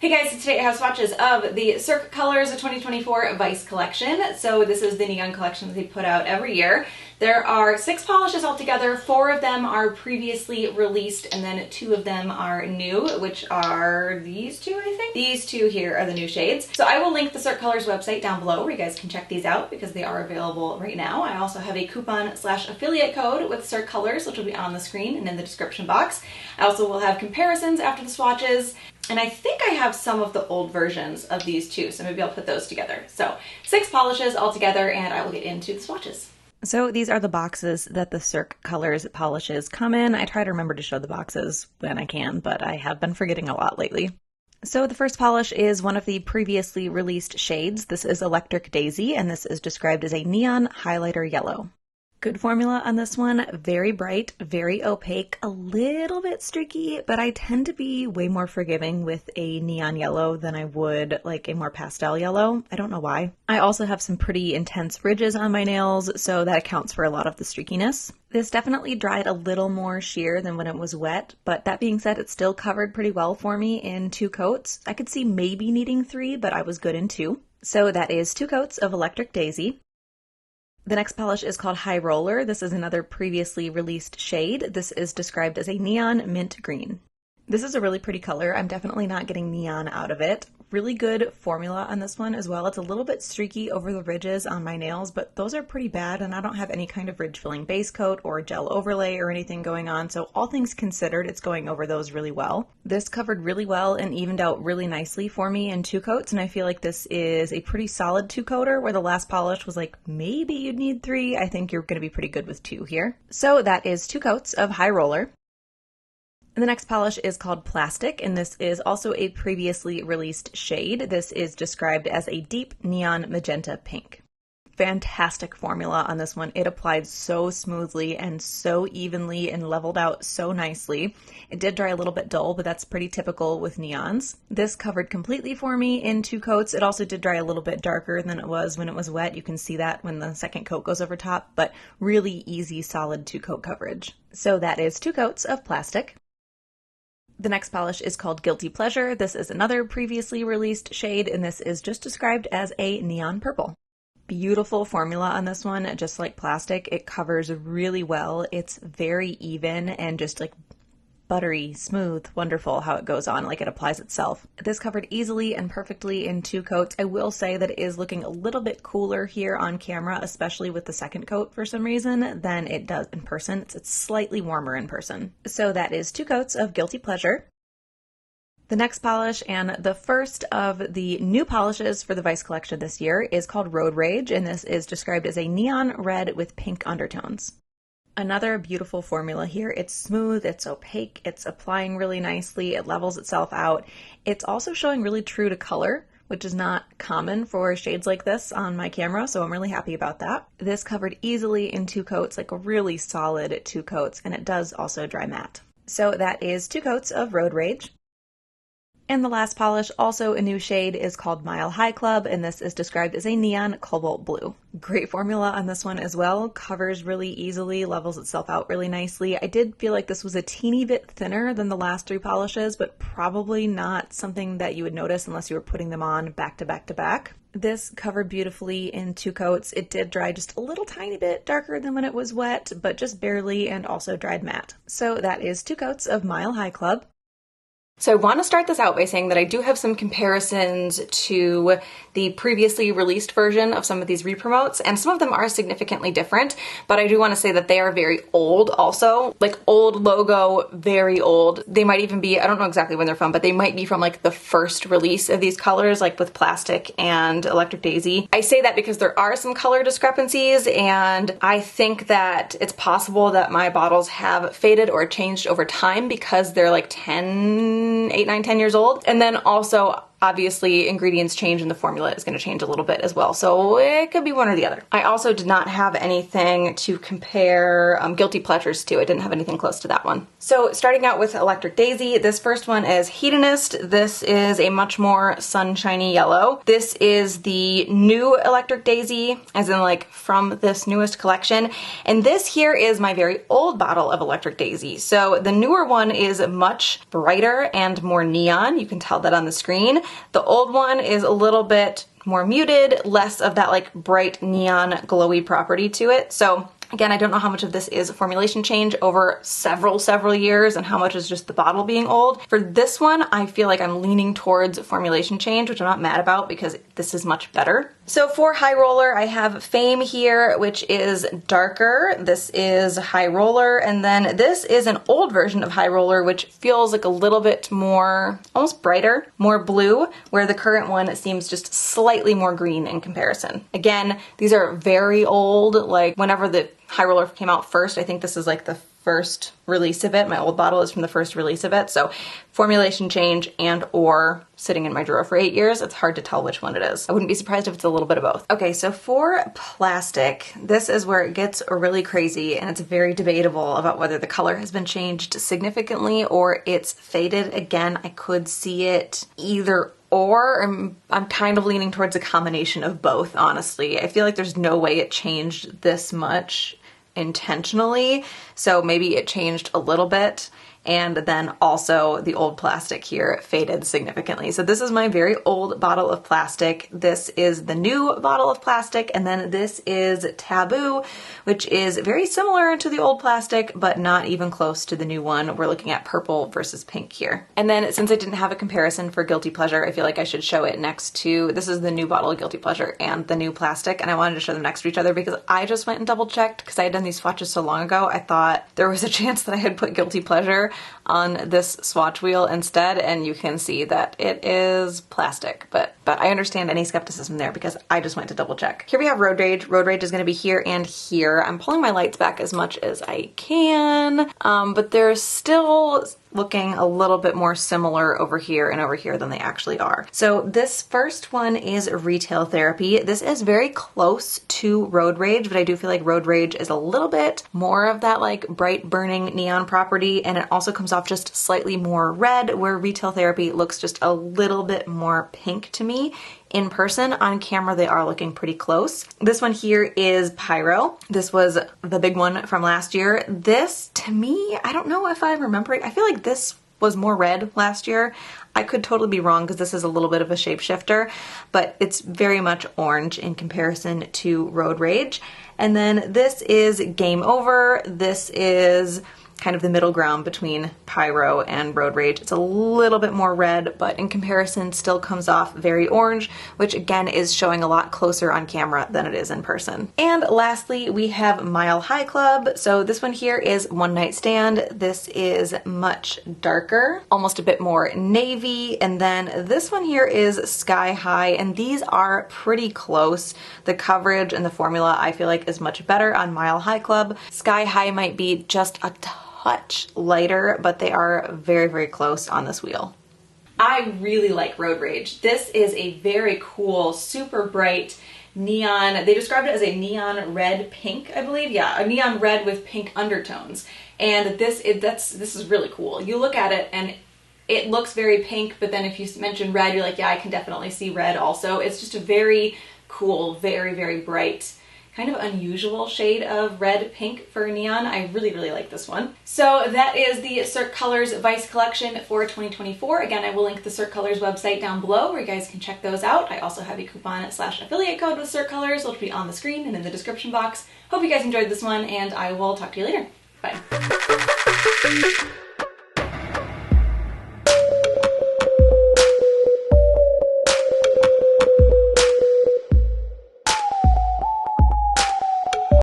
Hey guys, so today I have swatches of the Cirque Colors 2024 Vice collection. So this is the neon collection that they put out every year. There are 6 polishes altogether. 4 of them are previously released and then 2 of them are new, which are these 2, I think. These 2 here are the new shades. So I will link the Cirque Colors website down below where you guys can check these out because they are available right now. I also have a coupon/affiliate code with Cirque Colors, which will be on the screen and in the description box. I also will have comparisons after the swatches. And I think I have some of the old versions of these too, so maybe I'll put those together. So 6 polishes all together, and I will get into the swatches. So these are the boxes that the Cirque Colors polishes come in. I try to remember to show the boxes when I can, but I have been forgetting a lot lately. So the first polish is one of the previously released shades. This is Electric Daisy, and this is described as a neon highlighter yellow. Good formula on this one, very bright, very opaque, a little bit streaky, but I tend to be way more forgiving with a neon yellow than I would like a more pastel yellow. I don't know why. I also have some pretty intense ridges on my nails, so that accounts for a lot of the streakiness. This definitely dried a little more sheer than when it was wet, but that being said, it still covered pretty well for me in 2 coats. I could see maybe needing 3, but I was good in 2. So that is 2 coats of Electric Daisy. The next polish is called High Roller. This is another previously released shade. This is described as a neon mint green. This is a really pretty color. I'm definitely not getting neon out of it. Really good formula on this one as well. It's a little bit streaky over the ridges on my nails, but those are pretty bad and I don't have any kind of ridge filling base coat or gel overlay or anything going on, so all things considered, it's going over those really well. This covered really well and evened out really nicely for me in 2 coats, and I feel like this is a pretty solid 2-coater where the last polish was like, maybe you'd need 3. I think you're going to be pretty good with 2 here. So that is 2 coats of High Roller. And the next polish is called Plastik, and this is also a previously released shade. This is described as a deep neon magenta pink. Fantastic formula on this one. It applied so smoothly and so evenly and leveled out so nicely. It did dry a little bit dull, but that's pretty typical with neons. This covered completely for me in 2 coats. It also did dry a little bit darker than it was when it was wet. You can see that when the second coat goes over top, but really easy, solid 2-coat coverage. So that is 2 coats of Plastik. The next polish is called Guilty Pleasure. This is another previously released shade, and this is just described as a neon purple. Beautiful formula on this one, just like Plastik. It covers really well. It's very even and just like buttery, smooth, wonderful how it goes on, like it applies itself. This covered easily and perfectly in 2 coats. I will say that it is looking a little bit cooler here on camera, especially with the second coat for some reason, than it does in person. It's slightly warmer in person. So that is 2 coats of Guilty Pleasure. The next polish and the first of the new polishes for the Vice collection this year is called Road Rage, and this is described as a neon red with pink undertones. Another beautiful formula here. It's smooth, it's opaque, it's applying really nicely, it levels itself out. It's also showing really true to color, which is not common for shades like this on my camera, so I'm really happy about that. This covered easily in 2 coats, like a really solid 2 coats, and it does also dry matte. So that is 2 coats of Road Rage. And the last polish, also a new shade, is called Mile High Club, and this is described as a neon cobalt blue. Great formula on this one as well, covers really easily, levels itself out really nicely. I did feel like this was a teeny bit thinner than the last 3 polishes, but probably not something that you would notice unless you were putting them on back to back to back. This covered beautifully in 2 coats. It did dry just a little tiny bit darker than when it was wet, but just barely, and also dried matte. So that is 2 coats of Mile High Club. So I want to start this out by saying that I do have some comparisons to the previously released version of some of these repromotes, and some of them are significantly different, but I do want to say that they are very old also, like old logo, very old. They might even be, I don't know exactly when they're from, but they might be from like the first release of these colors, like with Plastik and Electric Daisy. I say that because there are some color discrepancies, and I think that it's possible that my bottles have faded or changed over time because they're like 8, 9, 10 years old. And then also Obviously, ingredients change and the formula is going to change a little bit as well, so it could be one or the other. I also did not have anything to compare Guilty Pleasures to. I didn't have anything close to that one. So starting out with Electric Daisy, this first one is Hedonist. This is a much more sunshiny yellow. This is the new Electric Daisy, as in like from this newest collection. And this here is my very old bottle of Electric Daisy. So the newer one is much brighter and more neon. You can tell that on the screen. The old one is a little bit more muted, less of that like bright neon glowy property to it. So again, I don't know how much of this is a formulation change over several years and how much is just the bottle being old. For this one, I feel like I'm leaning towards formulation change, which I'm not mad about because this is much better. So for High Roller, I have Fame here, which is darker. This is High Roller, and then this is an old version of High Roller, which feels like a little bit more, almost brighter, more blue, where the current one seems just slightly more green in comparison. Again, these are very old, like whenever the High Roller came out first, I think this is like the first release of it. My old bottle is from the first release of it. So formulation change and or sitting in my drawer for 8 years, it's hard to tell which one it is. I wouldn't be surprised if it's a little bit of both. Okay, so for Plastik, this is where it gets really crazy and it's very debatable about whether the color has been changed significantly or it's faded. Again, I could see it either or. I'm kind of leaning towards a combination of both, honestly. I feel like there's no way it changed this much intentionally, so maybe it changed a little bit, and then also the old Plastik here faded significantly. So this is my very old bottle of Plastik. This is the new bottle of Plastik, and then this is Taboo, which is very similar to the old Plastik, but not even close to the new one. We're looking at purple versus pink here. And then since I didn't have a comparison for Guilty Pleasure, I feel like I should show it next to, this is the new bottle of Guilty Pleasure and the new Plastik, and I wanted to show them next to each other because I just went and double checked because I had done these swatches so long ago. I thought there was a chance that I had put Guilty Pleasure on this swatch wheel instead, and you can see that it is Plastik, but I understand any skepticism there because I just went to double check. Here we have Road Rage. Road Rage is going to be here and here. I'm pulling my lights back as much as I can, but they're still looking a little bit more similar over here and over here than they actually are. So this first one is Retail Therapy. This is very close to Road Rage, but I do feel like Road Rage is a little bit more of that like bright burning neon property, and it also comes off just slightly more red, where Retail Therapy looks just a little bit more pink to me. In person, on camera, they are looking pretty close. This one here is Pyro. This was the big one from last year. This, to me, I don't know if I'm remembering. I feel like this was more red last year. I could totally be wrong because this is a little bit of a shapeshifter, but it's very much orange in comparison to Road Rage. And then this is Game Over. This is kind of the middle ground between Pyro and Road Rage. It's a little bit more red, but in comparison still comes off very orange, which again is showing a lot closer on camera than it is in person. And lastly, we have Mile High Club. So this one here is One Night Stand. This is much darker, almost a bit more navy. And then this one here is Sky High, and these are pretty close. The coverage and the formula I feel like is much better on Mile High Club. Sky High might be just a touch lighter, but they are very close on this wheel. I really like Road Rage. This is a very cool, super bright neon. They described it as a neon red pink, I believe. Yeah, a neon red with pink undertones. And this is really cool. You look at it and it looks very pink, but then if you mention red, you're like, yeah, I can definitely see red also. It's just a very cool, very bright, kind of unusual shade of red pink for neon. I really like this one. So that is the Cirque Colors Vice collection for 2024. Again, I will link the Cirque Colors website down below where you guys can check those out. I also have a coupon/affiliate code with Cirque Colors, which will be on the screen and in the description box. Hope you guys enjoyed this one, and I will talk to you later. Bye.